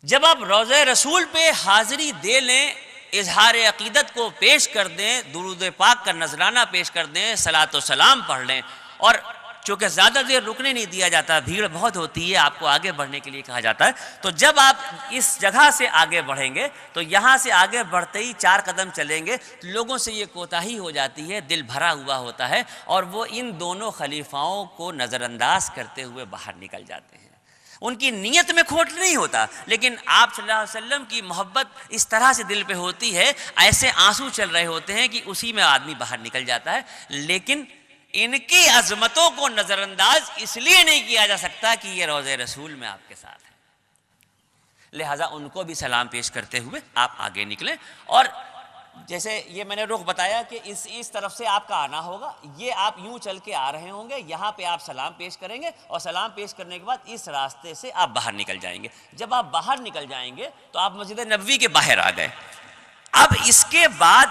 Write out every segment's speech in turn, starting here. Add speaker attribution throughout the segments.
Speaker 1: جب آپ روضہ رسول پہ حاضری دے لیں، اظہار عقیدت کو پیش کر دیں، درود پاک کا نذرانہ پیش کر دیں، صلاۃ و سلام پڑھ لیں، اور چونکہ زیادہ دیر رکنے نہیں دیا جاتا، بھیڑ بہت ہوتی ہے، آپ کو آگے بڑھنے کے لیے کہا جاتا ہے، تو جب آپ اس جگہ سے آگے بڑھیں گے تو یہاں سے آگے بڑھتے ہی 4 قدم چلیں گے، لوگوں سے یہ کوتاہی ہو جاتی ہے، دل بھرا ہوا ہوتا ہے، اور وہ ان دونوں خلیفاؤں کو نظر انداز کرتے ہوئے باہر نکل جاتے ہیں۔ ان کی نیت میں کھوٹ نہیں ہوتا، لیکن آپ صلی اللہ علیہ وسلم کی محبت اس طرح سے دل پہ ہوتی ہے، ایسے آنسو چل رہے ہوتے ہیں کہ اسی میں آدمی باہر نکل جاتا ہے۔ لیکن ان کی عظمتوں کو نظر انداز اس لیے نہیں کیا جا سکتا کہ یہ روضہ رسول میں آپ کے ساتھ ہے، لہٰذا ان کو بھی سلام پیش کرتے ہوئے آپ آگے نکلیں۔ اور جیسے یہ میں نے رخ بتایا کہ اس طرف سے آپ کا آنا ہوگا، یہ آپ یوں چل کے آ رہے ہوں گے، یہاں پہ آپ سلام پیش کریں گے، اور سلام پیش کرنے کے بعد اس راستے سے آپ باہر نکل جائیں گے۔ جب آپ باہر نکل جائیں گے تو آپ مسجد نبوی کے باہر آ گئے۔ اب اس کے بعد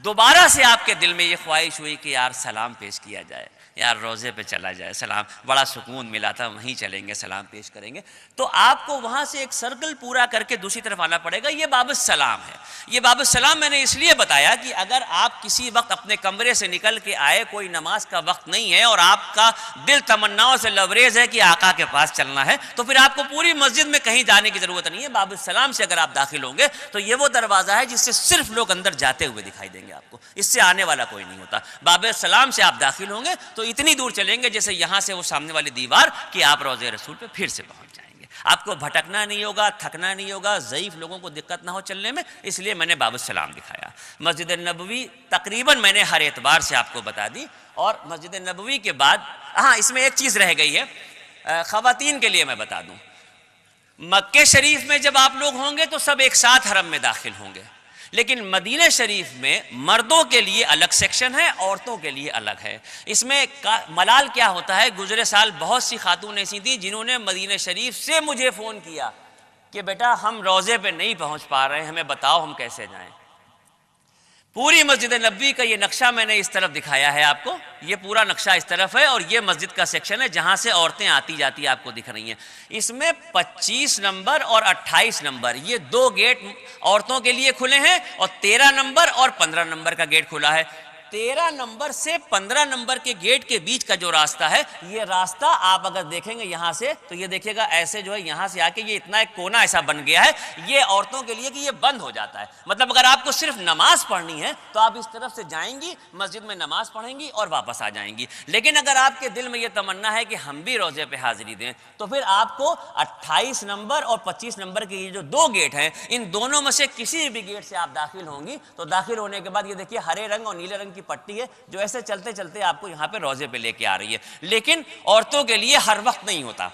Speaker 1: دوبارہ سے آپ کے دل میں یہ خواہش ہوئی کہ یار سلام پیش کیا جائے، یار روزے پہ چلا جائے، سلام بڑا سکون ملا تھا، وہیں چلیں گے سلام پیش کریں گے، تو آپ کو وہاں سے ایک سرکل پورا کر کے دوسری طرف آنا پڑے گا۔ یہ باب السلام ہے۔ یہ باب السلام میں نے اس لیے بتایا کہ اگر آپ کسی وقت اپنے کمرے سے نکل کے آئے، کوئی نماز کا وقت نہیں ہے، اور آپ کا دل تمناؤں سے لبریز ہے کہ آقا کے پاس چلنا ہے، تو پھر آپ کو پوری مسجد میں کہیں جانے کی ضرورت نہیں ہے۔ باب السلام سے اگر آپ داخل ہوں گے تو یہ وہ دروازہ ہے جس سے صرف لوگ اندر جاتے ہوئے دکھائی دیں گے آپ کو، اس سے آنے والا کوئی نہیں ہوتا۔ باب السلام سے آپ داخل ہوں گے تو اتنی دور چلیں گے جیسے یہاں سے وہ سامنے والی دیوار کہ آپ روضہ رسول پہ پھر سے پہنچ جائیں گے۔ آپ کو بھٹکنا نہیں ہوگا، تھکنا نہیں ہوگا، ضعیف لوگوں کو دقت نہ ہو چلنے میں، اس لیے میں نے باب السلام دکھایا۔ مسجد نبوی تقریباً میں نے ہر اعتبار سے آپ کو بتا دی، اور مسجد نبوی کے بعد ہاں اس میں ایک چیز رہ گئی ہے، خواتین کے لیے میں بتا دوں، مکہ شریف میں جب آپ لوگ ہوں گے تو سب ایک ساتھ حرم میں داخل ہوں گے، لیکن مدینہ شریف میں مردوں کے لیے الگ سیکشن ہے، عورتوں کے لیے الگ ہے۔ اس میں ملال کیا ہوتا ہے، گزرے سال بہت سی خاتون ایسی تھیں جنہوں نے مدینہ شریف سے مجھے فون کیا کہ بیٹا ہم روضے پہ نہیں پہنچ پا رہے ہیں، ہمیں بتاؤ ہم کیسے جائیں۔ پوری مسجد نبوی کا یہ نقشہ میں نے اس طرف دکھایا ہے آپ کو، یہ پورا نقشہ اس طرف ہے، اور یہ مسجد کا سیکشن ہے جہاں سے عورتیں آتی جاتی آپ کو دکھ رہی ہیں۔ اس میں 25 نمبر اور 28 نمبر یہ 2 گیٹ عورتوں کے لیے کھلے ہیں، اور 13 نمبر اور 15 نمبر کا گیٹ کھلا ہے۔ 13 نمبر سے 15 نمبر کے گیٹ کے بیچ کا جو راستہ ہے، یہ راستہ آپ اگر دیکھیں گے یہاں سے تو یہ دیکھیے گا ایسے جو ہے یہاں سے آ کے یہ اتنا ایک کونا ایسا بن گیا ہے، یہ عورتوں کے لیے کہ یہ بند ہو جاتا ہے۔ مطلب اگر آپ کو صرف نماز پڑھنی ہے تو آپ اس طرف سے جائیں گی، مسجد میں نماز پڑھیں گی اور واپس آ جائیں گی، لیکن اگر آپ کے دل میں یہ تمنا ہے کہ ہم بھی روزے پہ حاضری دیں تو پھر آپ کو 28 نمبر اور 25 نمبر کے یہ جو 2 گیٹ ہیں، ان دونوں میں سے کسی بھی گیٹ سے آپ داخل ہوں گی تو داخل ہونے کے بعد یہ دیکھیے ہرے رنگ اور نیلے رنگ کی پٹی ہے جو ایسے چلتے چلتے آپ کو یہاں پہ روزے پہ لے کے آ رہی ہے۔ لیکن عورتوں کے لیے ہر وقت نہیں ہوتا۔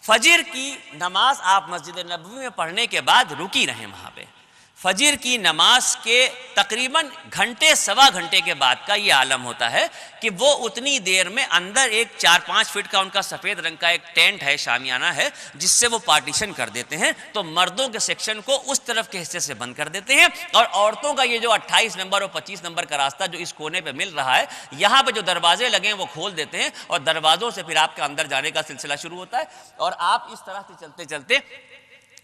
Speaker 1: فجر کی نماز آپ مسجد نبوی میں پڑھنے کے بعد رکی رہیں وہاں پہ۔ فجر کی نماز کے تقریباً گھنٹے سوا گھنٹے کے بعد کا یہ عالم ہوتا ہے کہ وہ اتنی دیر میں اندر ایک 4-5 فٹ کا ان کا سفید رنگ کا ایک ٹینٹ ہے، شامیانہ ہے، جس سے وہ پارٹیشن کر دیتے ہیں، تو مردوں کے سیکشن کو اس طرف کے حصے سے بند کر دیتے ہیں، اور عورتوں کا یہ جو 28 نمبر اور 25 نمبر کا راستہ جو اس کونے پہ مل رہا ہے، یہاں پہ جو دروازے لگے ہیں وہ کھول دیتے ہیں، اور دروازوں سے پھر آپ کے اندر جانے کا سلسلہ شروع ہوتا ہے، اور آپ اس طرح سے چلتے چلتے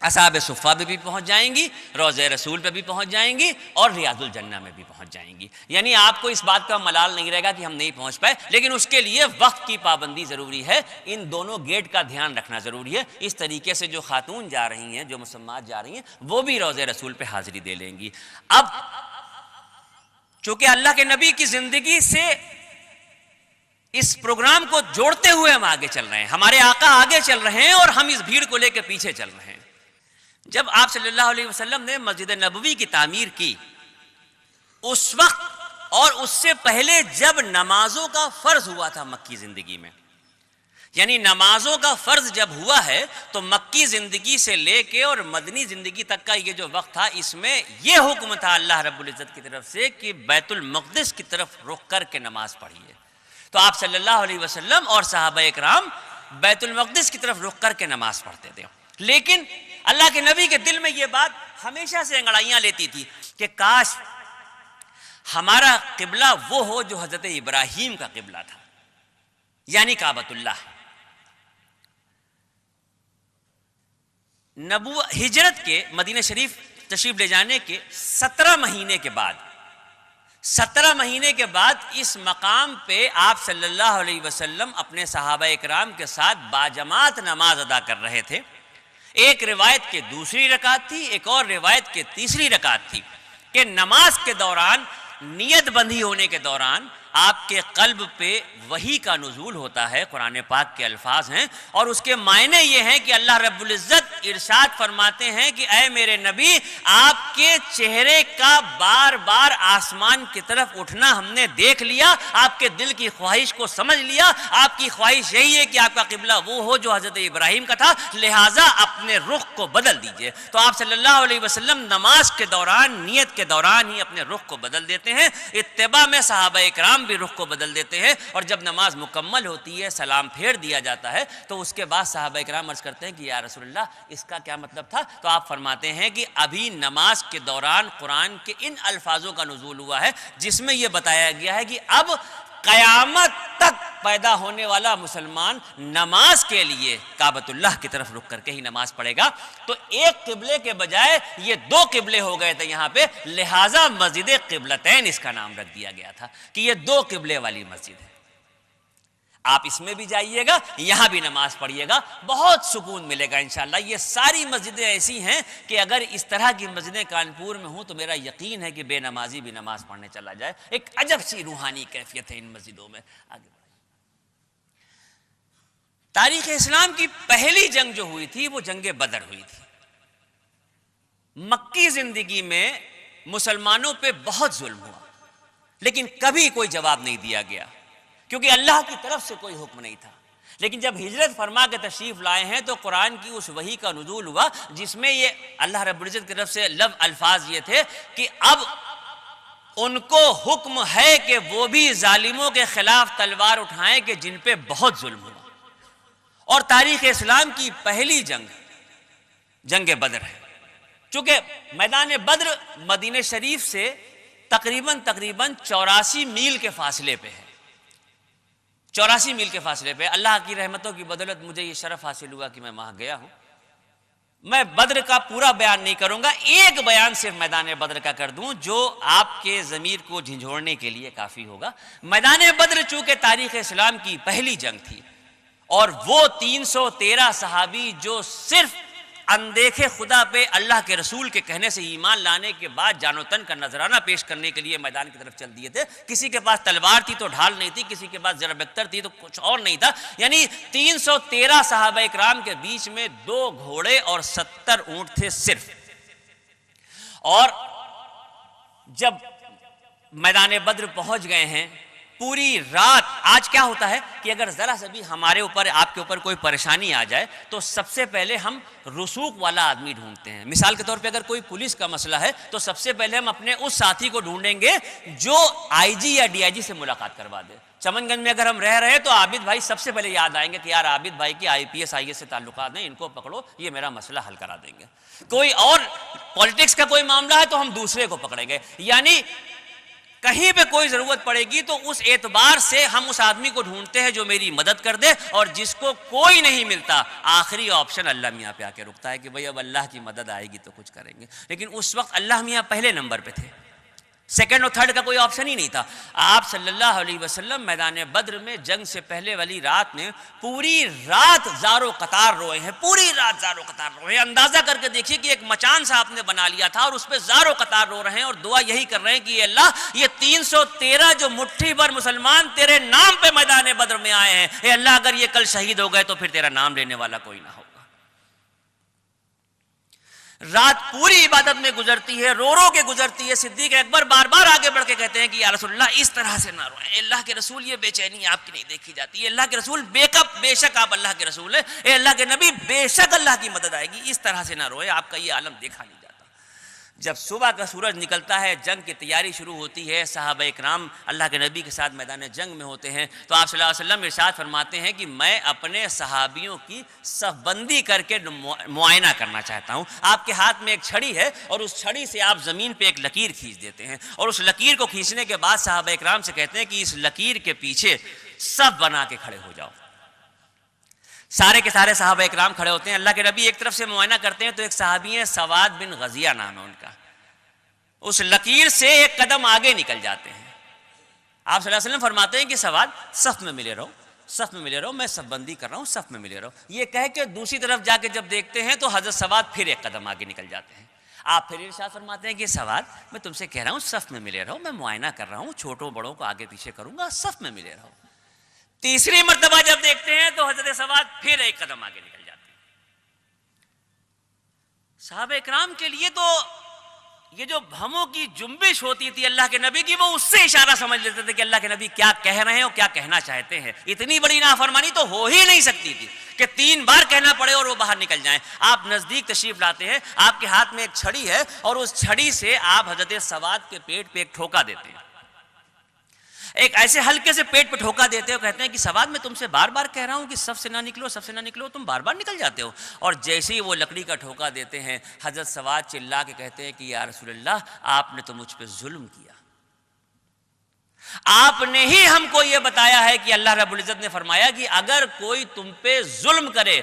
Speaker 1: اصحاب صفہ پہ بھی پہنچ جائیں گی، روضہ رسول پہ بھی پہنچ جائیں گی، اور ریاض الجنہ میں بھی پہنچ جائیں گی۔ یعنی آپ کو اس بات کا ملال نہیں رہے گا کہ ہم نہیں پہنچ پائے، لیکن اس کے لیے وقت کی پابندی ضروری ہے، ان دونوں گیٹ کا دھیان رکھنا ضروری ہے۔ اس طریقے سے جو خاتون جا رہی ہیں، جو مسلمات جا رہی ہیں، وہ بھی روضہ رسول پہ حاضری دے لیں گی۔ اب چونکہ اللہ کے نبی کی زندگی سے اس پروگرام کو جوڑتے ہوئے ہم آگے چل رہے ہیں، ہمارے آقا آگے چل رہے ہیں اور ہم اس بھیڑ کو لے کے پیچھے چل رہے ہیں۔ جب آپ صلی اللہ علیہ وسلم نے مسجد نبوی کی تعمیر کی، اس وقت اور اس سے پہلے جب نمازوں کا فرض ہوا تھا مکی زندگی میں، یعنی نمازوں کا فرض جب ہوا ہے تو مکی زندگی سے لے کے اور مدنی زندگی تک کا یہ جو وقت تھا، اس میں یہ حکم تھا اللہ رب العزت کی طرف سے کہ بیت المقدس کی طرف رخ کر کے نماز پڑھیے۔ تو آپ صلی اللہ علیہ وسلم اور صحابہ اکرام بیت المقدس کی طرف رخ کر کے نماز پڑھتے تھے، لیکن اللہ کے نبی کے دل میں یہ بات ہمیشہ سے انگڑائیاں لیتی تھی کہ کاش ہمارا قبلہ وہ ہو جو حضرت ابراہیم کا قبلہ تھا، یعنی کعبۃ اللہ۔ ہجرت کے مدینہ شریف تشریف لے جانے کے 17 مہینے کے بعد 17 مہینے کے بعد اس مقام پہ آپ صلی اللہ علیہ وسلم اپنے صحابہ اکرام کے ساتھ باجماعت نماز ادا کر رہے تھے. ایک روایت کے دوسری رکعت تھی, ایک اور روایت کے تیسری رکعت تھی کہ نماز کے دوران نیت بندی ہونے کے دوران آپ کے قلب پہ وحی کا نزول ہوتا ہے. قرآن پاک کے الفاظ ہیں اور اس کے معنی یہ ہیں کہ اللہ رب العزت ارشاد فرماتے ہیں کہ اے میرے نبی, آپ کے چہرے کا بار بار آسمان کی طرف اٹھنا ہم نے دیکھ لیا, آپ کے دل کی خواہش کو سمجھ لیا. آپ کی خواہش یہی ہے کہ آپ کا قبلہ وہ ہو جو حضرت ابراہیم کا تھا, لہٰذا اپنے رخ کو بدل دیجئے. تو آپ صلی اللہ علیہ وسلم نماز کے دوران نیت کے دوران ہی اپنے رخ کو بدل دیتے ہیں. اتباع میں صحابہ اکرام بھی رخ کو بدل دیتے ہیں اور جب نماز مکمل ہوتی ہے, سلام پھیر دیا جاتا ہے, تو اس کے بعد صحابہ اکرام عرض کرتے ہیں کہ یا رسول اللہ اس کا کیا مطلب تھا؟ تو آپ فرماتے ہیں کہ ابھی نماز کے دوران قرآن کے ان الفاظوں کا نزول ہوا ہے جس میں یہ بتایا گیا ہے کہ اب قیامت تک پیدا ہونے والا مسلمان نماز کے لیے کعبۃ اللہ کی طرف رک کر کے ہی نماز پڑھے گا. تو ایک قبلے کے بجائے یہ 2 قبلے ہو گئے تھے یہاں پہ, لہٰذا مسجد قبلتین اس کا نام رکھ دیا گیا تھا کہ یہ 2 قبلے والی مسجد ہے. آپ اس میں بھی جائیے گا, یہاں بھی نماز پڑھیے گا, بہت سکون ملے گا انشاءاللہ. یہ ساری مسجدیں ایسی ہیں کہ اگر اس طرح کی مسجدیں کانپور میں ہوں تو میرا یقین ہے کہ بے نمازی بھی نماز پڑھنے چلا جائے. ایک عجب سی روحانی کیفیت ہے ان مسجدوں میں. آگے تاریخ اسلام کی پہلی جنگ جو ہوئی تھی وہ جنگ بدر ہوئی تھی. مکی زندگی میں مسلمانوں پہ بہت ظلم ہوا لیکن کبھی کوئی جواب نہیں دیا گیا کیونکہ اللہ کی طرف سے کوئی حکم نہیں تھا. لیکن جب ہجرت فرما کے تشریف لائے ہیں تو قرآن کی اس وحی کا نزول ہوا جس میں یہ اللہ رب العزت کی طرف سے الفاظ یہ تھے کہ اب ان کو حکم ہے کہ وہ بھی ظالموں کے خلاف تلوار اٹھائیں کہ جن پہ بہت ظلم ہوا. اور تاریخ اسلام کی پہلی جنگ بدر ہے. چونکہ میدان بدر مدینہ شریف سے تقریباً 84 میل کے فاصلے پہ ہے. 84 میل کے فاصلے پہ. اللہ کی رحمتوں کی بدولت مجھے یہ شرف حاصل ہوا کہ میں وہاں گیا ہوں. میں بدر کا پورا بیان نہیں کروں گا, ایک بیان صرف میدان بدر کا کر دوں جو آپ کے ضمیر کو جھنجھوڑنے کے لیے کافی ہوگا. میدان بدر چونکہ تاریخ اسلام کی پہلی جنگ تھی اور وہ 313 صحابی جو صرف اندیکھے خدا پہ اللہ کے رسول کے کہنے سے ایمان لانے کے بعد جان و تن کا نذرانہ پیش کرنے کے لیے میدان کی طرف چل دیے تھے. کسی کے پاس تلوار تھی تو ڈھال نہیں تھی, کسی کے پاس ضرب اختر تھی تو کچھ اور نہیں تھا. یعنی 313 صحابہ اکرام کے بیچ میں 2 گھوڑے اور 70 اونٹ تھے صرف. اور جب میدان بدر پہنچ گئے ہیں پوری رات, آج کیا ہوتا ہے کہ اگر ذرا سا بھی ہمارے اوپر آپ کے اوپر کوئی پریشانی آ جائے تو سب سے پہلے ہم رسوخ والا آدمی ڈھونڈتے ہیں. مثال کے طور پہ اگر کوئی پولیس کا مسئلہ ہے تو سب سے پہلے ہم اپنے اس ساتھی کو ڈھونڈیں گے جو آئی جی یا ڈی آئی جی سے ملاقات کروا دے. چمن گنج میں اگر ہم رہ رہے ہیں تو عابد بھائی سب سے پہلے یاد آئیں گے کہ یار عابد بھائی کی IPS IAS سے تعلقات ہیں, ان کو پکڑو, یہ میرا مسئلہ حل کرا دیں گے. کوئی اور پالیٹکس کا کوئی معاملہ ہے تو ہم دوسرے کو پکڑیں گے. یعنی کہیں پہ کوئی ضرورت پڑے گی تو اس اعتبار سے ہم اس آدمی کو ڈھونڈتے ہیں جو میری مدد کر دے, اور جس کو کوئی نہیں ملتا آخری آپشن اللہ میاں پہ آ کے رکتا ہے کہ بھئی اب اللہ کی مدد آئے گی تو کچھ کریں گے. لیکن اس وقت اللہ میاں پہلے نمبر پہ تھے, سیکنڈ اور تھرڈ کا کوئی آپشن ہی نہیں تھا. آپ صلی اللہ علیہ وسلم میدان بدر میں جنگ سے پہلے والی رات میں پوری رات زارو قطار روئے ہیں, پوری رات زارو قطار روئے ہیں. اندازہ کر کے دیکھیے کہ ایک مچان سا آپ نے بنا لیا تھا اور اس پہ زارو قطار رو رہے ہیں اور دعا یہی کر رہے ہیں کہ اللہ یہ 313 جو مٹھی بھر مسلمان تیرے نام پہ میدان بدر میں آئے ہیں, اے اللہ اگر یہ کل شہید ہو گئے تو پھر تیرا نام لینے والا کوئی نہ ہو. رات پوری عبادت میں گزرتی ہے, رو رو کے گزرتی ہے. صدیق اکبر بار بار آگے بڑھ کے کہتے ہیں کہ یا رسول اللہ اس طرح سے نہ روئیں, اللہ کے رسول یہ بے چینی آپ کی نہیں دیکھی جاتی ہے. اللہ کے رسول بے شک آپ اللہ کے رسول ہیں, اے اللہ کے نبی بے شک اللہ کی مدد آئے گی, اس طرح سے نہ روئے, آپ کا یہ عالم دیکھا نہیں جاتا. جب صبح کا سورج نکلتا ہے, جنگ کی تیاری شروع ہوتی ہے, صحابہ اکرام اللہ کے نبی کے ساتھ میدان جنگ میں ہوتے ہیں, تو آپ صلی اللہ علیہ وسلم ارشاد فرماتے ہیں کہ میں اپنے صحابیوں کی صف بندی کر کے معائنہ کرنا چاہتا ہوں. آپ کے ہاتھ میں ایک چھڑی ہے اور اس چھڑی سے آپ زمین پہ ایک لکیر کھینچ دیتے ہیں, اور اس لکیر کو کھینچنے کے بعد صحابہ اکرام سے کہتے ہیں کہ اس لکیر کے پیچھے صف بنا کے کھڑے ہو جاؤ. سارے کے سارے صحابہ اکرام کھڑے ہوتے ہیں، اللہ کے نبی ایک طرف سے معائنہ کرتے ہیں تو ایک صحابی ہیں سواد بن غزیہ نام ہے ان کا، اس لکیر سے ایک قدم آگے نکل جاتے ہیں۔ آپ صلی اللہ علیہ وسلم فرماتے ہیں کہ سواد صف میں ملے رہو، صف میں ملے رہو، میں صف بندی کر رہا ہوں، صف میں ملے رہو۔ یہ کہہ کے دوسری طرف جا کے جب دیکھتے ہیں تو حضرت سواد پھر ایک قدم آگے نکل جاتے ہیں۔ آپ پھر ارشاد فرماتے ہیں کہ سواد میں تم سے کہہ رہا ہوں صف میں ملے رہو، میں معائنہ کر رہا ہوں، چھوٹوں بڑوں کو آگے پیچھے کروں گا، صف میں ملے رہو۔ تیسری مرتبہ جب دیکھتے ہیں تو حضرت سواد پھر ایک قدم آگے نکل جاتے ہیں۔ صحابہ اکرام کے لیے تو یہ جو بھموں کی جنبش ہوتی تھی اللہ کے نبی کی، وہ اس سے اشارہ سمجھ لیتے تھے کہ اللہ کے نبی کیا کہہ رہے ہیں اور کیا کہنا چاہتے ہیں۔ اتنی بڑی نافرمانی تو ہو ہی نہیں سکتی تھی کہ 3 بار کہنا پڑے اور وہ باہر نکل جائیں۔ آپ نزدیک تشریف لاتے ہیں، آپ کے ہاتھ میں ایک چھڑی ہے اور اس چھڑی سے آپ حضرت سواد کے پیٹ پہ ایک ٹھوکا دیتے ہیں، ایک ایسے ہلکے سے پیٹ پہ ٹھوکا دیتے ہو، کہتے ہیں کہ سواد میں تم سے بار بار کہہ رہا ہوں کہ صف سے نہ نکلو، صف سے نہ نکلو، تم بار بار نکل جاتے ہو۔ اور جیسے ہی وہ لکڑی کا ٹھوکا دیتے ہیں، حضرت سواد چلا کے کہتے ہیں کہ یا رسول اللہ آپ نے تو مجھ پہ ظلم کیا، آپ نے ہی ہم کو یہ بتایا ہے کہ اللہ رب العزت نے فرمایا کہ اگر کوئی تم پہ ظلم کرے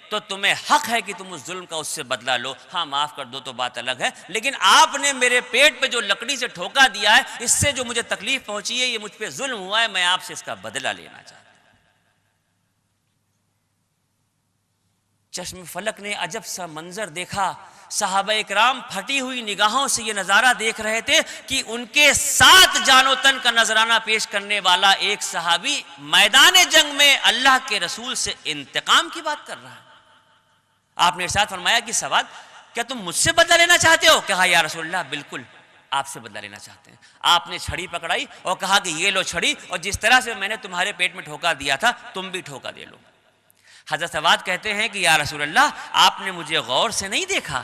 Speaker 1: تو تمہیں حق ہے کہ تم اس ظلم کا اس سے بدلہ لو، ہاں معاف کر دو تو بات الگ ہے، لیکن آپ نے میرے پیٹ پہ جو لکڑی سے ٹھوکا دیا ہے، اس سے جو مجھے تکلیف پہنچی ہے، یہ مجھ پہ ظلم ہوا ہے، میں آپ سے اس کا بدلہ لینا چاہتا ہوں۔ چشم فلک نے عجب سا منظر دیکھا، صحابہ اکرام پھٹی ہوئی نگاہوں سے یہ نظارہ دیکھ رہے تھے کہ ان کے 7 جان و تن کا نذرانہ پیش کرنے والا ایک صحابی میدان جنگ میں اللہ کے رسول سے انتقام کی بات کر رہا ہے۔ آپ نے ارشاد فرمایا کہ سواد کیا تم مجھ سے بدلہ لینا چاہتے ہو؟ کہا یا رسول اللہ بالکل آپ سے بدلہ لینا چاہتے ہیں۔ آپ نے چھڑی پکڑائی اور کہا کہ یہ لو چھڑی، اور جس طرح سے میں نے تمہارے پیٹ میں ٹھوکا دیا تھا تم بھی ٹھوکا دے لو۔ حضرت سواد کہتے ہیں کہ یا رسول اللہ آپ نے مجھے غور سے نہیں دیکھا،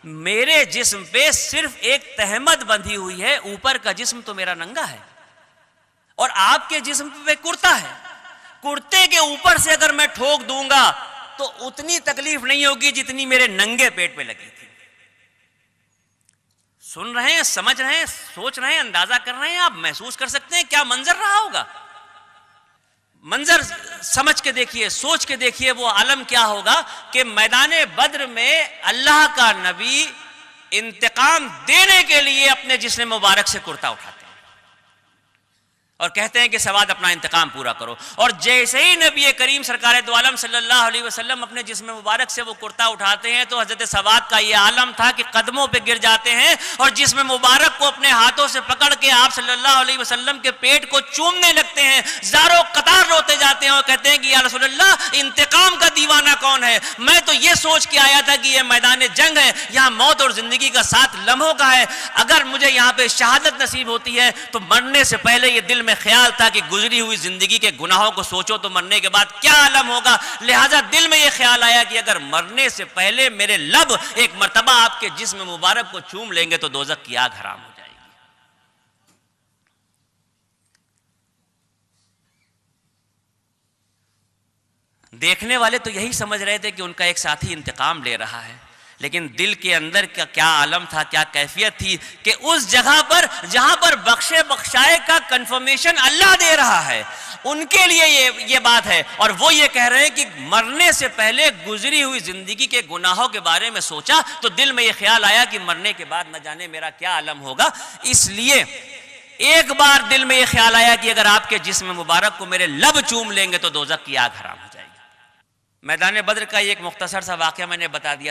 Speaker 1: میرے جسم پہ صرف ایک تہمت بندھی ہوئی ہے، اوپر کا جسم تو میرا ننگا ہے، اور آپ کے جسم پہ کرتا ہے، کرتے کے اوپر سے اگر میں ٹھوک دوں گا تو اتنی تکلیف نہیں ہوگی جتنی میرے ننگے پیٹ پہ لگی تھی۔ سن رہے ہیں، سمجھ رہے ہیں، سوچ رہے ہیں، اندازہ کر رہے ہیں، آپ محسوس کر سکتے ہیں کیا منظر رہا ہوگا۔ منظر سمجھ کے دیکھیے، سوچ کے دیکھیے وہ عالم کیا ہوگا کہ میدان بدر میں اللہ کا نبی انتقام دینے کے لیے اپنے جسم مبارک سے کرتا اٹھاتے ہیں اور کہتے ہیں کہ سواد اپنا انتقام پورا کرو، اور جیسے ہی نبی کریم سرکار دو عالم صلی اللہ علیہ وسلم اپنے جسم مبارک سے وہ کرتا اٹھاتے ہیں تو حضرت سواد کا یہ عالم تھا کہ قدموں پہ گر جاتے ہیں اور جسم مبارک کو اپنے ہاتھوں سے پکڑ کے آپ صلی اللہ علیہ وسلم کے پیٹ کو چومنے لگتے ہیں، زاروں قطار روتے جاتے ہیں اور کہتے ہیں کہ یا رسول اللہ انتقام کا دیوانہ کون ہے؟ میں تو یہ سوچ کے آیا تھا کہ یہ میدان جنگ ہے، یہاں موت اور زندگی کا 7 لمحوں کا ہے، اگر مجھے یہاں پہ شہادت نصیب ہوتی ہے تو مرنے سے پہلے یہ دل میں خیال تھا کہ گزری ہوئی زندگی کے گناہوں کو سوچو تو مرنے کے بعد کیا عالم ہوگا، لہٰذا دل میں یہ خیال آیا کہ اگر مرنے سے پہلے میرے لب ایک مرتبہ آپ کے جسم مبارک کو چوم لیں گے تو دوزخ کی آگ حرام ہو جائے گی۔ دیکھنے والے تو یہی سمجھ رہے تھے کہ ان کا ایک ساتھی انتقام لے رہا ہے، لیکن دل کے اندر کا کیا عالم تھا، کیا کیفیت تھی کہ اس جگہ پر جہاں پر بخشے بخشائے کا کنفرمیشن اللہ دے رہا ہے، ان کے لیے یہ بات ہے، اور وہ یہ کہہ رہے ہیں کہ مرنے سے پہلے گزری ہوئی زندگی کے گناہوں کے بارے میں سوچا تو دل میں یہ خیال آیا کہ مرنے کے بعد نہ جانے میرا کیا عالم ہوگا، اس لیے ایک بار دل میں یہ خیال آیا کہ اگر آپ کے جسم مبارک کو میرے لب چوم لیں گے تو دوزخ کی آگ حرام ہو جائے گی۔ میدان بدر کا ایک مختصر سا واقعہ میں نے بتا دیا۔